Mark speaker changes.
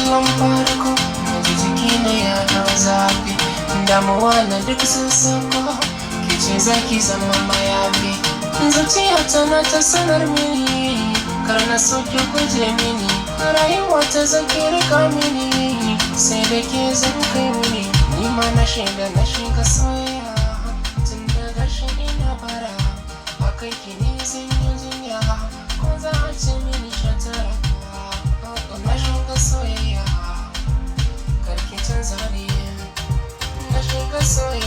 Speaker 1: kallon farko na ji jiki na ya dau zafi, damuwa na duk sun sako, ke ce zaki zama mayafi. Zuciya tana ta sanar mini kar na so ki guje mini, rayuwa ta zaki rika mini sai da ke zan kai wuni. Ni ma na shiga soyayya tun daga shi ina bara, akan ki ne zan yi jinya ko za a ce mini shatara. Na shiga soyayya karki canza ni, na shiga soyayya.